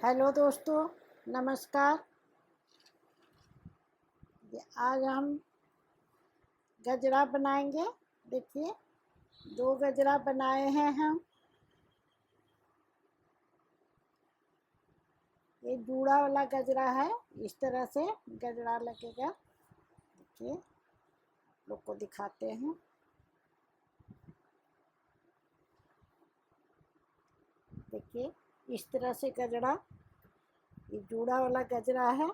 Hello दोस्तों, नमस्कार। आज हम गजरा बनाएंगे। देखिए, 2 गजरा बनाए हैं हम। ये जूड़ा वाला गजरा है। इस तरह से गजरा लगेगा। देखिए, लोग को दिखाते हैं। देखिए, इस तरह से गजरा, ये जूड़ा वाला गजरा है।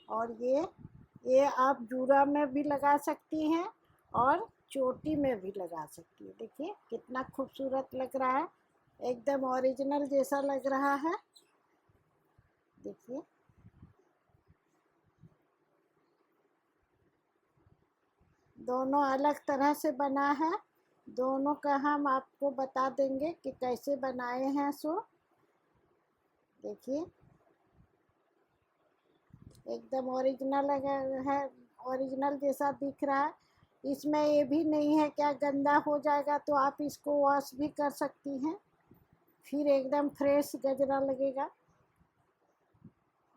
और ये आप जूड़ा में भी लगा सकती हैं और चोटी में भी लगा सकती है। देखिए कितना खूबसूरत लग रहा है, एकदम ओरिजिनल जैसा लग रहा है। देखिए, दोनों अलग तरह से बना है। दोनों का हम आपको बता देंगे कि कैसे बनाए हैं। सो देखिए, एकदम ओरिजिनल है, ओरिजिनल जैसा दिख रहा है। इसमें ये भी नहीं है क्या गंदा हो जाएगा, तो आप इसको वॉश भी कर सकती हैं, फिर एकदम फ्रेश गजरा लगेगा।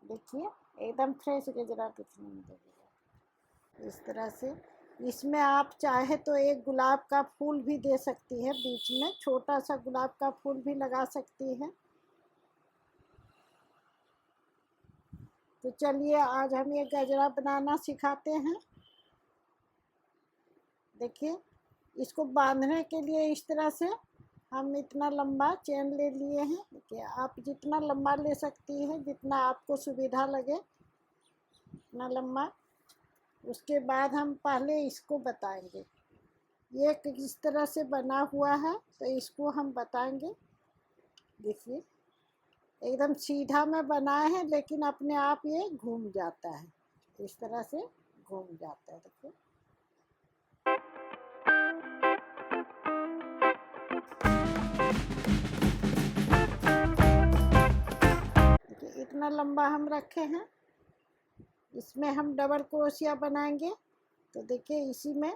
देखिए, एकदम फ्रेश गजरा दिखने में लगेगा इस तरह से। इसमें आप चाहे तो एक गुलाब का फूल भी दे सकती है, बीच में छोटा सा गुलाब का फूल भी लगा सकती है। तो चलिए, आज हम ये गजरा बनाना सिखाते हैं। देखिए, इसको बांधने के लिए इस तरह से हम इतना लंबा चेन ले लिए हैं। देखिए, आप जितना लंबा ले सकती हैं, जितना आपको सुविधा लगे उतना लंबा। उसके बाद हम पहले इसको बताएंगे ये किस तरह से बना हुआ है, तो इसको हम बताएंगे। देखिए, एकदम सीधा में बनाए हैं, लेकिन अपने आप ये घूम जाता है। इस तरह से घूम जाता है। देखिए, देखिए इतना लंबा हम रखे हैं। इसमें हम डबल क्रोशिया बनाएंगे। तो देखिए, इसी में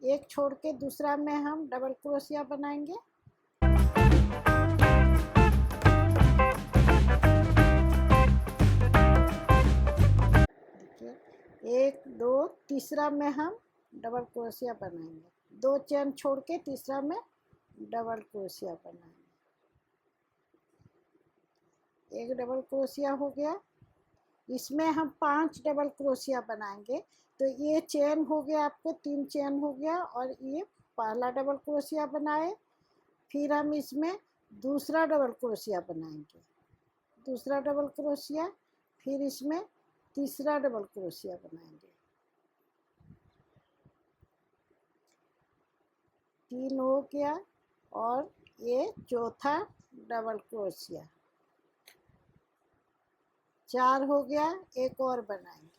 एक छोड़ के दूसरा में हम डबल क्रोशिया बनाएंगे। देखिए, 1 2 तीसरा में हम डबल क्रोशिया बनाएंगे। 2 चेन छोड़ के तीसरा में डबल क्रोशिया बनाएंगे। एक डबल क्रोशिया हो गया। इसमें हम 5 डबल क्रोशिया बनाएंगे। तो ये चेन हो गया, आपको 3 चेन हो गया। और ये पहला डबल क्रोशिया बनाए, फिर हम इसमें दूसरा डबल क्रोशिया बनाएंगे, दूसरा डबल क्रोशिया, फिर इसमें तीसरा डबल क्रोशिया बनाएंगे। 3 हो गया। और ये चौथा डबल क्रोशिया, 4 हो गया। एक और बनाएंगे।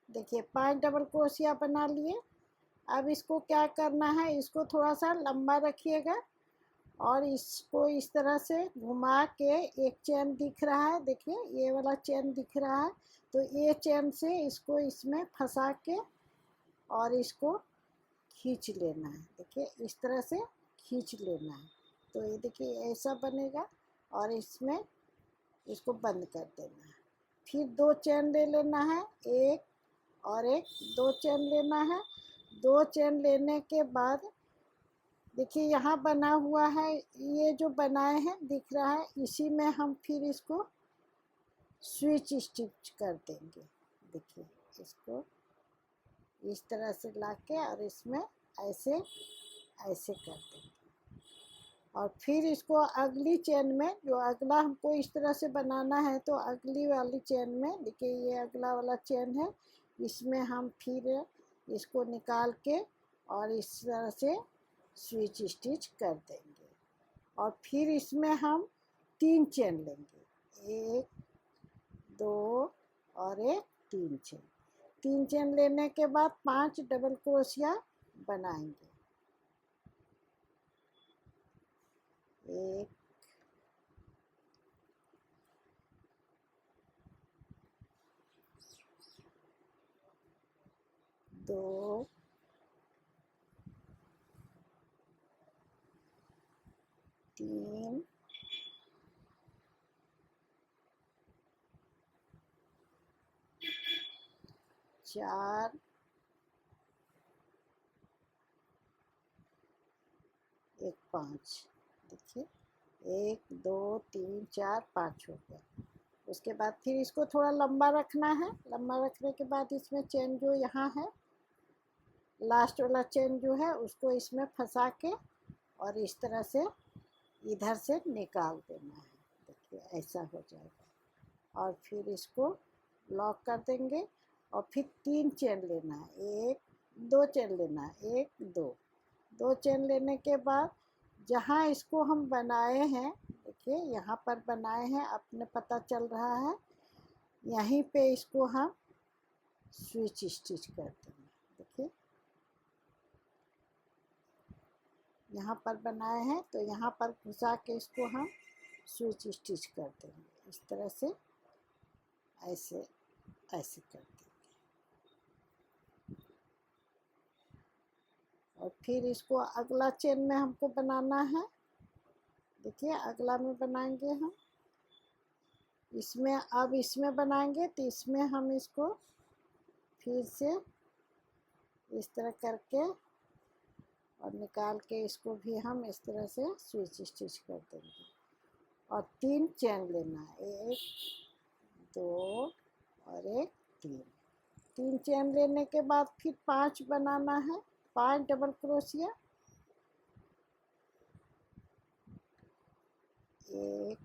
देखिए, 5 डबल क्रोशिया बना लिए। अब इसको क्या करना है, इसको थोड़ा सा लंबा रखिएगा और इसको इस तरह से घुमा के, एक चेन दिख रहा है, देखिए ये वाला चेन दिख रहा है, तो ये चेन से इसको इसमें फंसा के और इसको खींच लेना है। देखिए, इस तरह से खींच लेना है। तो ये देखिए ऐसा बनेगा। और इसमें इसको बंद कर देना है। फिर 2 चेन ले लेना है, एक और एक, 2 चेन लेना है। 2 चेन लेने के बाद देखिए, यहाँ बना हुआ है, ये जो बनाए हैं दिख रहा है, इसी में हम फिर इसको स्विच स्टिच कर देंगे। देखिए, इसको इस तरह से लाके और इसमें ऐसे ऐसे कर देंगे। और फिर इसको अगली चेन में, जो अगला हमको इस तरह से बनाना है, तो अगली वाली चेन में देखिए, ये अगला वाला चेन है, इसमें हम फिर इसको निकाल के और इस तरह से स्विच स्टिच कर देंगे। और फिर इसमें हम 3 चेन लेंगे, 1 2 और एक 3 चेन। 3 चेन लेने के बाद 5 डबल क्रोशिया बनाएंगे। 1 2 3 4 एक 5। देखिए 1 2 3 4 5 हो गया। उसके बाद फिर इसको थोड़ा लंबा रखना है। लंबा रखने के बाद इसमें चेन जो यहाँ है, लास्ट वाला चेन जो है उसको इसमें फंसा के और इस तरह से इधर से निकाल देना है। देखिए ऐसा हो जाएगा। और फिर इसको लॉक कर देंगे और फिर 3 चेन लेना है। 1 2 चेन लेना है, 1 2 2 चेन लेने के बाद जहाँ इसको हम बनाए हैं, देखिए यहाँ पर बनाए हैं, अपने पता चल रहा है, यहीं पे इसको हम स्विच स्टिच कर देंगे। देखिए यहाँ पर बनाए हैं तो यहाँ पर घुसा के इसको हम स्विच स्टिच कर देंगे। इस तरह से ऐसे ऐसे कर देंगे। और फिर इसको अगला चेन में हमको बनाना है। देखिए अगला में बनाएंगे हम, इसमें अब इसमें बनाएंगे तो इसमें हम इसको फिर से इस तरह करके और निकाल के इसको भी हम इस तरह से स्विच स्टिच कर देंगे। और 3 चेन लेना है, 1 2 और 1 3। 3 चेन लेने के बाद फिर 5 बनाना है, 5 डबल क्रोशिया। 1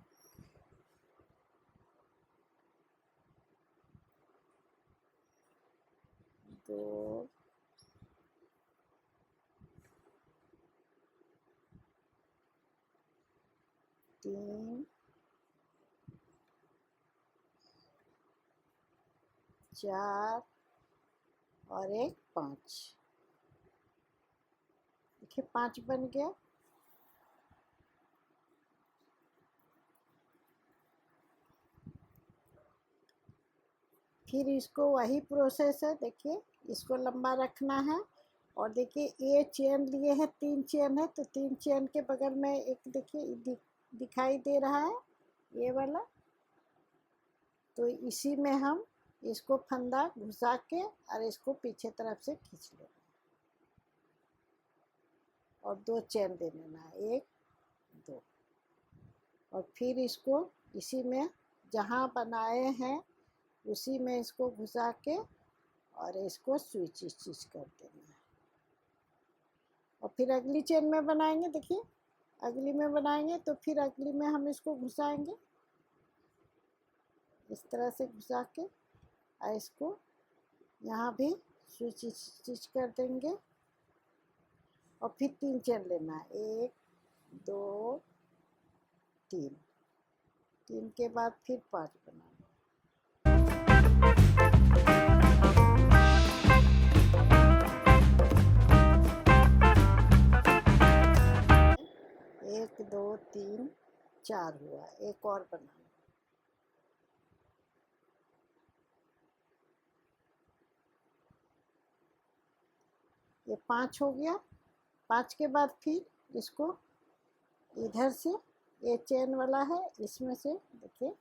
2 3 4 और 1 5। देखिए 5 बन गया। फिर इसको वही प्रोसेस है। देखिए इसको लंबा रखना है और देखिए ये चेन लिए हैं, 3 चेन है तो 3 चेन के बगल में एक देखिए दिखाई दे रहा है ये वाला, तो इसी में हम इसको फंदा घुसा के और इसको पीछे तरफ से खींच लेना और 2 चेन दे लेना, 1 2। और फिर इसको इसी में जहाँ बनाए हैं उसी में इसको घुसा के और इसको स्विच स्टिच कर देना है। और फिर अगली चेन में बनाएंगे। देखिए अगली में बनाएंगे तो फिर अगली में हम इसको घुसाएंगे इस तरह से घुसा के और इसको यहाँ भी स्विच स्टिच कर देंगे। और फिर 3 चेन लेना है, 1 2 3। 3 के बाद फिर 5 बनाना। 1 2 3 4 हुआ, एक और बनाना। ये 5 हो गया। 5 के बाद फिर इसको इधर से ये चेन वाला है इसमें से देखिए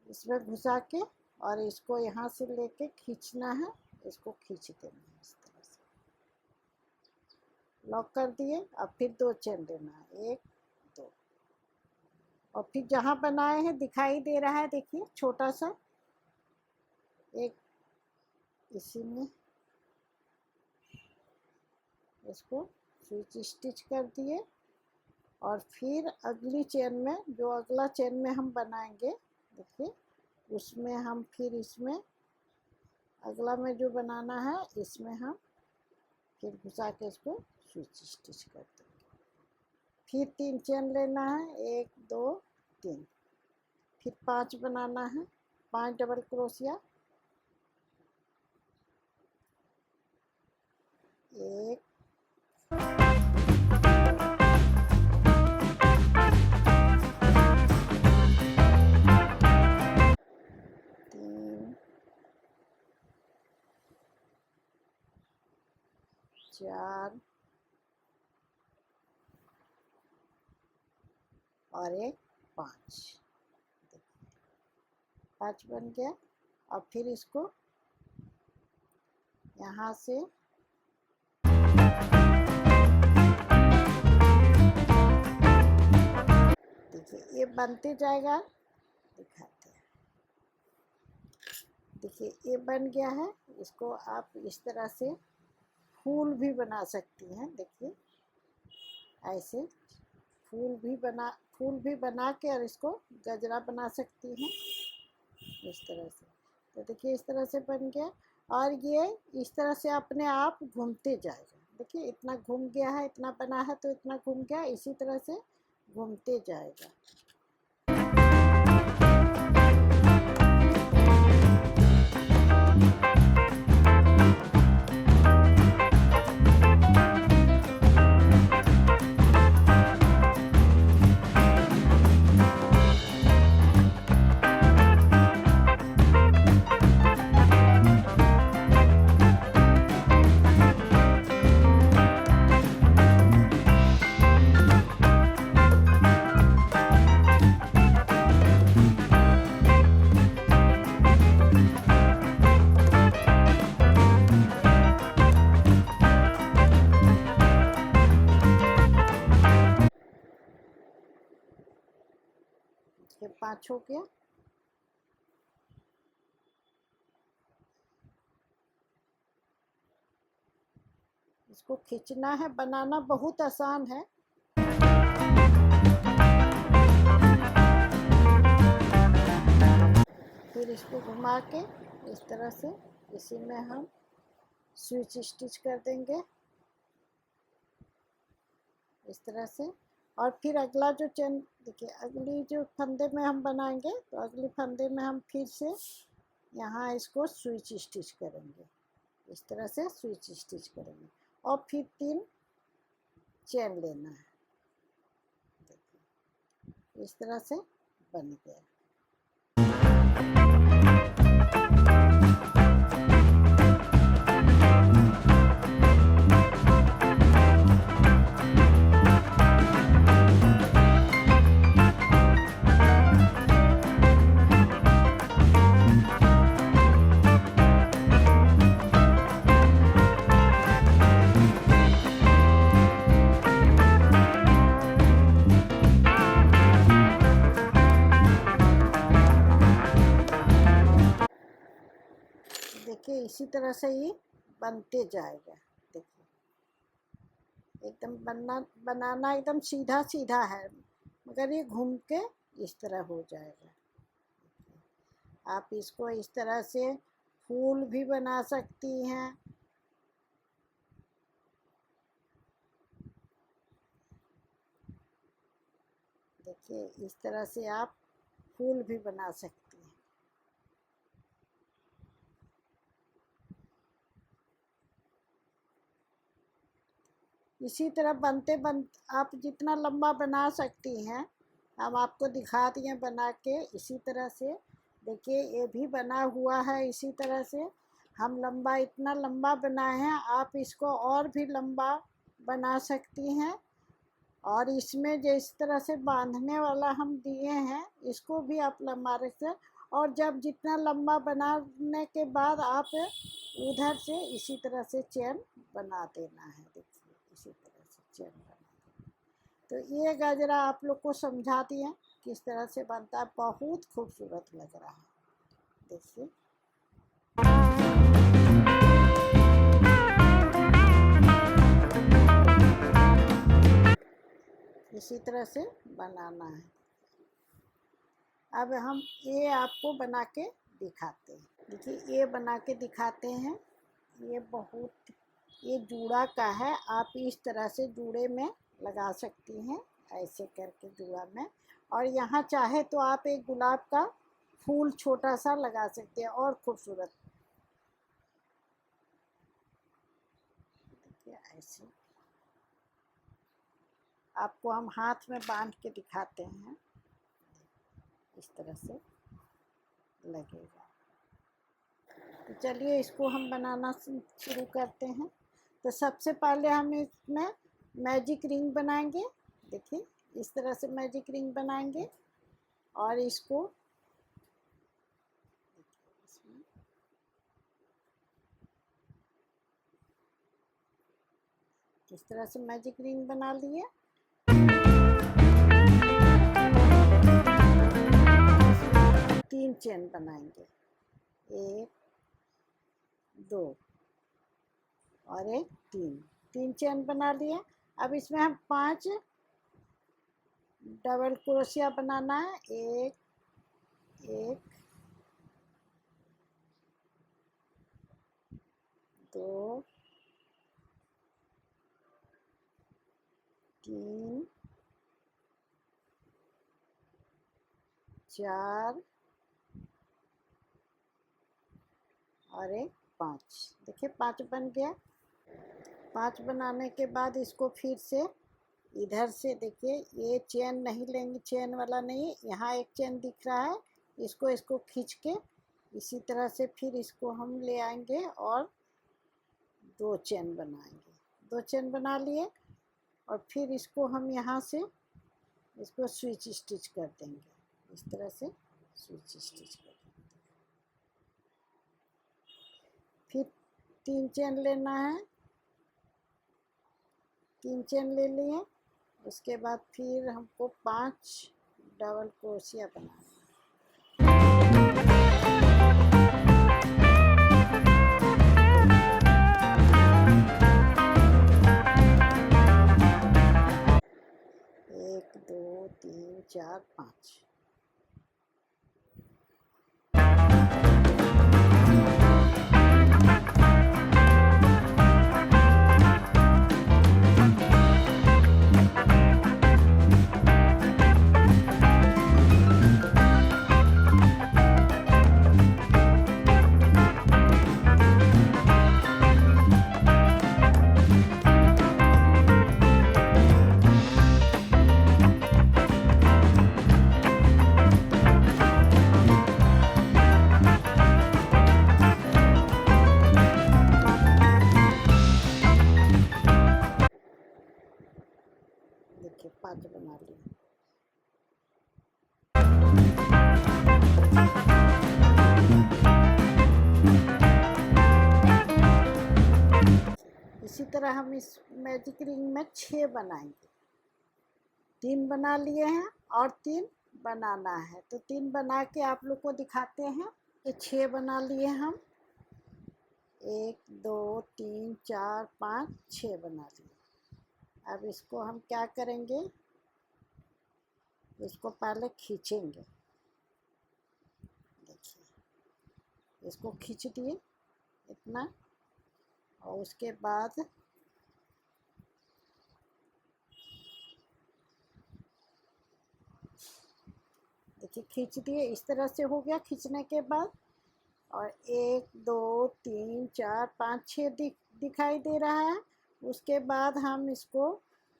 इसमें घुसा के और इसको यहाँ से लेके खींचना है, इसको खींच देना है इस तरह से। लॉक कर दिए। अब फिर 2 चेन लेना है, 1 2। और फिर जहाँ बनाए हैं दिखाई दे रहा है, देखिए छोटा सा एक, इसी में इसको स्विच स्टिच कर दिए। और फिर अगली चेन में जो अगला चेन में हम बनाएंगे, देखिए उसमें हम फिर इसमें अगला में जो बनाना है इसमें हम फिर घुसा के इसको स्विच स्टिच कर देंगे। फिर 3 चेन लेना है, 1 2 3। फिर 5 बनाना है, 5 डबल क्रोशिया, 1 3 4 और एक 5, 5 बन गया। और फिर इसको यहाँ से देखिए ये बनते जाएगा, दिखाते हैं। देखिए ये बन गया है। इसको आप इस तरह से फूल भी बना सकती हैं। देखिए ऐसे फूल भी बना के और इसको गजरा बना सकती हैं इस तरह से। तो देखिए इस तरह से बन गया। और ये इस तरह से अपने आप घूमते जाएगा। देखिए इतना घूम गया है, इतना बना है तो इतना घूम गया, इसी तरह से घूमते जाएगा। ये 5 हो गया। इसको खींचना है, बनाना बहुत आसान है। फिर इसको घुमा के इस तरह से इसी में हम स्विच स्टिच कर देंगे इस तरह से। और फिर अगला जो चेन, देखिए अगली जो फंदे में हम बनाएंगे तो अगली फंदे में हम फिर से यहाँ इसको स्विच स्टिच करेंगे इस तरह से, स्विच स्टिच करेंगे और फिर 3 चेन लेना है। देखिए इस तरह से बन गया। देखिए इसी तरह से ये बनते जाएगा। देखिए एकदम बनाना एकदम सीधा सीधा है, मगर ये घूम के इस तरह हो जाएगा। आप इसको इस तरह से फूल भी बना सकती हैं। देखिए इस तरह से आप फूल भी बना सकती हैं। इसी तरह बनते आप जितना लंबा बना सकती हैं, हम आपको दिखा दिए बना के इसी तरह से। देखिए ये भी बना हुआ है इसी तरह से। हम लंबा इतना लंबा बनाए हैं, आप इसको और भी लंबा बना सकती हैं। और इसमें जिस तरह से बांधने वाला हम दिए हैं, इसको भी आप लंबा रख सकते। और जब जितना लंबा बनाने के बाद आप उधर से इसी तरह से चेन बना देना है। देखिए इसी तरह से चेन बना देना। तो ये गजरा आप लोग को समझा दिए किस तरह से बनता है। बहुत खूबसूरत लग रहा है, देखिए। इसी तरह से बनाना है। अब हम ये आपको बना के दिखाते हैं। देखिए ये बना के दिखाते हैं। ये जूड़ा का है। आप इस तरह से जूड़े में लगा सकती हैं, ऐसे करके जूड़ा में। और यहाँ चाहे तो आप एक गुलाब का फूल छोटा सा लगा सकते हैं, और खूबसूरत। देखिए ऐसे आपको हम हाथ में बांध के दिखाते हैं, इस तरह से लगेगा। तो चलिए इसको हम बनाना शुरू करते हैं। तो सबसे पहले हम इसमें मैजिक रिंग बनाएंगे। देखिए इस तरह से मैजिक रिंग बनाएंगे और इसको इस तरह से मैजिक रिंग बना लिए। तीन चेन बनाएंगे, 1 2 और 1 3, 3 चेन बना लिए। अब इसमें हम 5 डबल क्रोशिया बनाना है। 1 1 2 3 4 और 1 5। देखिए 5 बन गया। 5 बनाने के बाद इसको फिर से इधर से देखिए, ये चेन नहीं लेंगे, चेन वाला नहीं, यहाँ एक चेन दिख रहा है, इसको खींच के इसी तरह से फिर इसको हम ले आएंगे और 2 चेन बनाएंगे। 2 चेन बना लिए और फिर इसको हम यहाँ से इसको स्विच स्टिच कर देंगे। इस तरह से स्विच स्टिच कर देंगे। फिर 3 चेन लेना है, 3 चेन ले लिए। उसके बाद फिर हमको 5 डबल क्रोशिया बनाना है। एक 2 3 4 5। देखिए 5 बना लिए। इसी तरह हम इस मैजिक रिंग में 6 बनाएंगे। 3 बना लिए हैं और 3 बनाना है, तो 3 बना के आप लोग को दिखाते हैं। ये 6 बना लिए हम, 1 2 3 4 5 6 बना लिए। अब इसको हम क्या करेंगे, इसको पहले खींचेंगे। देखिए इसको खींच दिए इतना, और उसके बाद देखिए खींच दिए। इस तरह से हो गया खींचने के बाद, और 1 2 3 4 5 6 दिखाई दे रहा है। उसके बाद हम इसको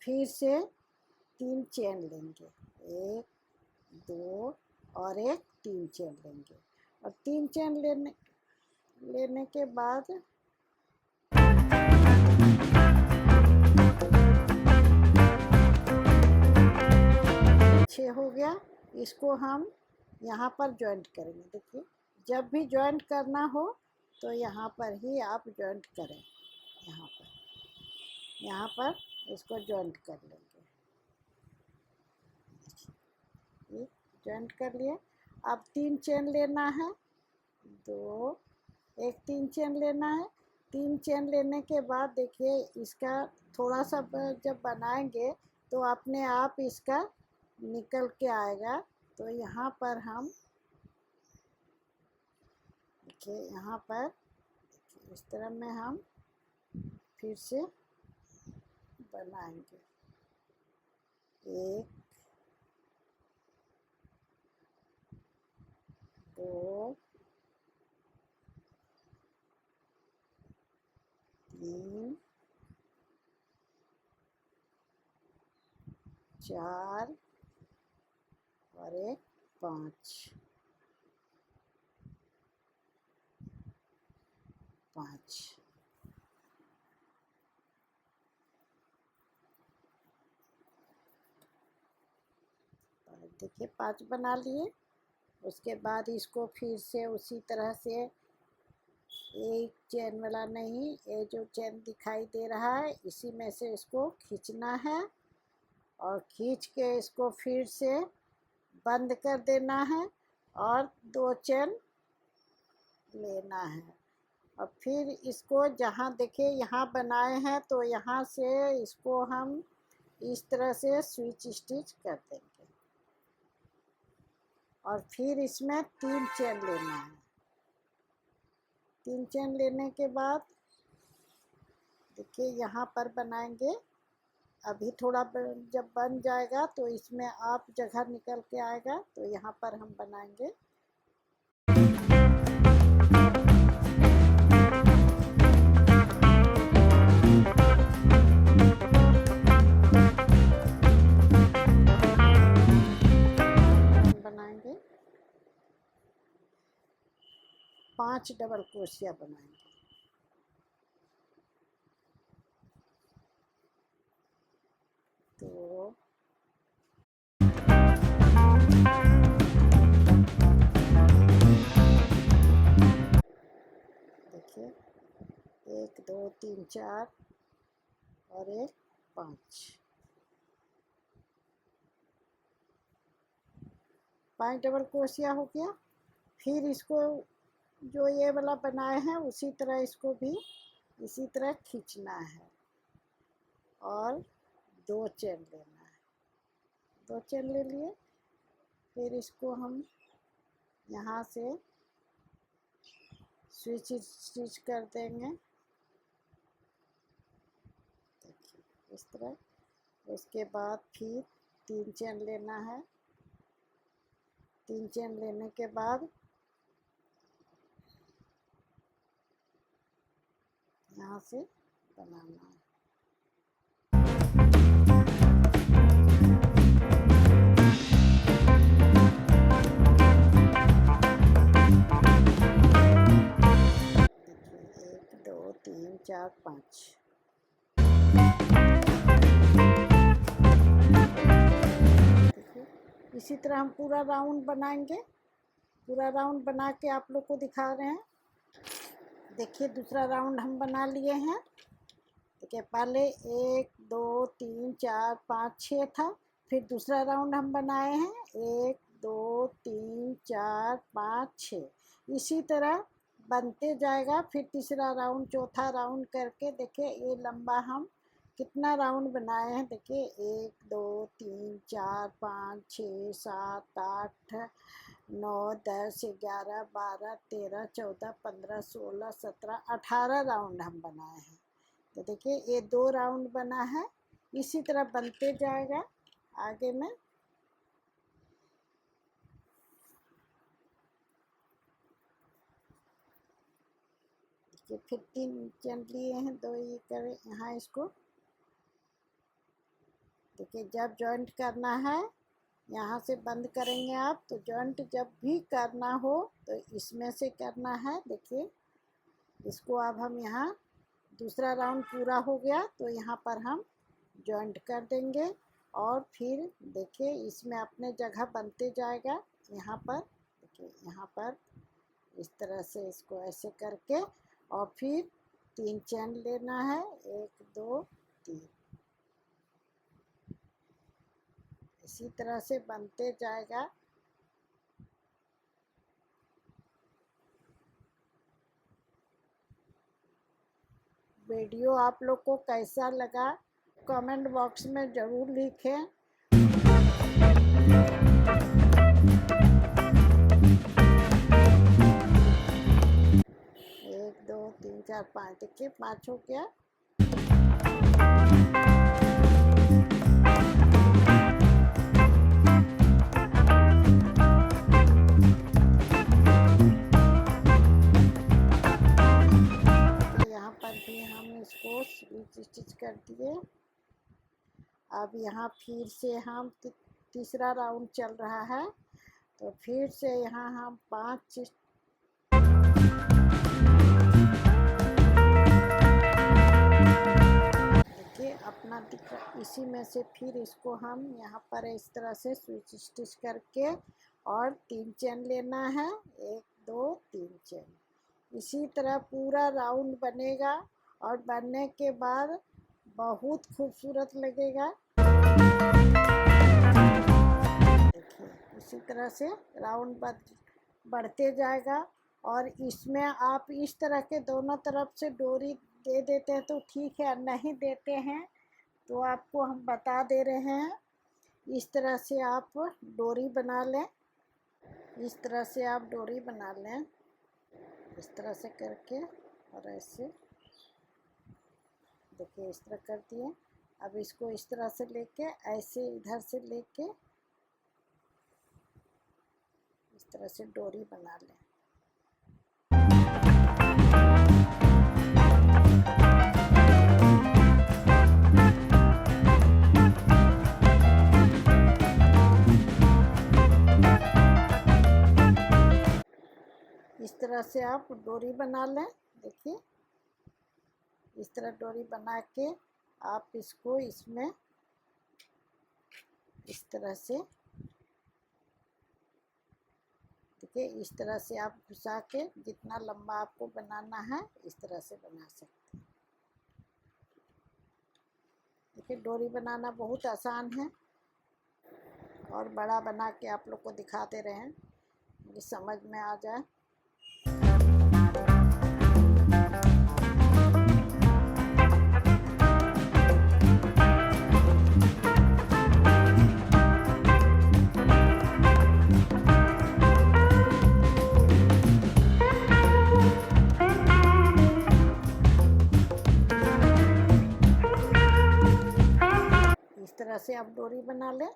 फिर से 3 चेन लेंगे, 1 2 और 1 3 चेन लेंगे। और 3 चेन लेने के बाद हो गया। इसको हम यहाँ पर जॉइंट करेंगे। देखिए जब भी जॉइंट करना हो तो यहाँ पर ही आप जॉइंट करें। यहाँ पर इसको जॉइंट कर लेंगे। ये जॉइंट कर लिए। अब 3 चेन लेना है, 2 1 3 चेन लेना है। 3 चेन लेने के बाद देखिए इसका थोड़ा सा जब बनाएंगे तो अपने आप इसका निकल के आएगा। तो यहाँ पर हम देखिए, यहाँ पर देखिए इस तरह में हम फिर से बनाएंगे। 1 2 3 4 और 1 5 5। देखिए 5 बना लिए। उसके बाद इसको फिर से उसी तरह से, एक चेन वाला नहीं, ये जो चेन दिखाई दे रहा है इसी में से इसको खींचना है और खींच के इसको फिर से बंद कर देना है और 2 चेन लेना है। और फिर इसको जहाँ देखिए यहाँ बनाए हैं तो यहाँ से इसको हम इस तरह से स्विच स्टिच कर देंगे और फिर इसमें 3 चेन लेना है। 3 चेन लेने के बाद देखिए यहाँ पर बनाएंगे। अभी थोड़ा जब बन जाएगा तो इसमें आप जगह निकल के आएगा तो यहाँ पर हम बनाएंगे। बनाएंगे 5 डबल क्रोशिया बनाएंगे। तो देखिए 1 2 3 4 और 1 5 डबल क्रोशिया हो गया। फिर इसको जो ये वाला बनाए हैं उसी तरह इसको भी इसी तरह खींचना है और 2 चेन लेना है। 2 चेन ले लिए। फिर इसको हम यहाँ से स्विच स्टिच कर देंगे, देखिए इस तरह। उसके बाद फिर 3 चेन लेना है। 3 चेन लेने के बाद यहाँ से बनाना है। देखिए 1 2 3 4 5। देखिए इसी तरह हम पूरा राउंड बनाएंगे। पूरा राउंड बना के आप लोग को दिखा रहे हैं। देखिए दूसरा राउंड हम बना लिए हैं। देखिए पहले 1 2 3 4 5 6 था। फिर दूसरा राउंड हम बनाए हैं 1 2 3 4 5 6। इसी तरह बनते जाएगा। फिर तीसरा राउंड चौथा राउंड करके देखिए ये लंबा हम कितना राउंड बनाए हैं। देखिए 1 2 3 4 5 6 7 8 9 10 11 12 13 14 15 16 17 18 राउंड हम बनाए हैं। तो देखिए ये 2 राउंड बना है। इसी तरह बनते जाएगा आगे में। देखिए फिर 3 चेन लिए हैं, 2 ये करें यहाँ इसको। देखिए जब जॉइंट करना है यहाँ से बंद करेंगे आप। तो जॉइंट जब भी करना हो तो इसमें से करना है। देखिए इसको अब हम यहाँ दूसरा राउंड पूरा हो गया तो यहाँ पर हम जॉइंट कर देंगे और फिर देखिए इसमें अपने जगह बनते जाएगा। यहाँ पर देखिए यहाँ पर इस तरह से इसको ऐसे करके और फिर 3 चेन लेना है 1 2 3। इसी तरह से बनते जाएगा। वीडियो आप लोग को कैसा लगा कमेंट बॉक्स में ज़रूर लिखें। 1 2 3 4 5। देखिए 5 हो गया। इसको स्टिच कर दिए। अब यहाँ फिर से हम तीसरा राउंड चल रहा है तो फिर से यहाँ हम 5 देखिए अपना दिख रहा, इसी में से फिर इसको हम यहाँ पर इस तरह से स्विच स्टिच करके और 3 चेन लेना है, 1 2 3 चेन। इसी तरह पूरा राउंड बनेगा और बनने के बाद बहुत खूबसूरत लगेगा। देखिए इसी तरह से राउंड बढ़ते जाएगा। और इसमें आप इस तरह के दोनों तरफ से डोरी दे देते हैं तो ठीक है, नहीं देते हैं तो आपको हम बता दे रहे हैं, इस तरह से आप डोरी बना लें। इस तरह से आप डोरी बना लें, इस तरह से करके और ऐसे देखिए इस तरह कर दिए। अब इसको इस तरह से लेके ऐसे इधर से लेके इस तरह से डोरी बना लें। इस तरह से आप डोरी बना लें। देखिए इस तरह डोरी बना के आप इसको इसमें इस तरह से देखिए, इस तरह से आप घुसा के जितना लंबा आपको बनाना है इस तरह से बना सकते हैं। देखिए डोरी बनाना बहुत आसान है और बड़ा बना के आप लोग को दिखा दे रहे हैं, मुझे समझ में आ जाए। इस तरह से आप डोरी बना लें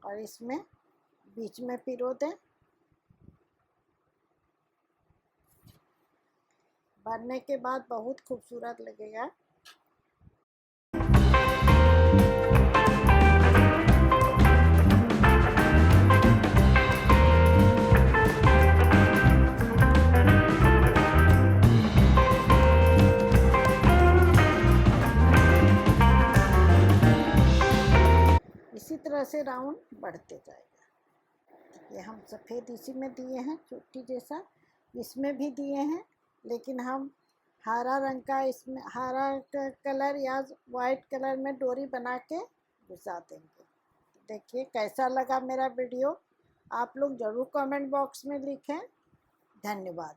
और इसमें बीच में पिरो दें। बनने के बाद बहुत खूबसूरत लगेगा। इसी तरह से राउंड बढ़ते जाएगा। ये हम सफ़ेद इसी में दिए हैं, चोटी जैसा इसमें भी दिए हैं, लेकिन हम हरा रंग का इसमें हरा कलर या वाइट कलर में डोरी बना के घुसा देंगे। देखिए कैसा लगा मेरा वीडियो, आप लोग ज़रूर कमेंट बॉक्स में लिखें। धन्यवाद।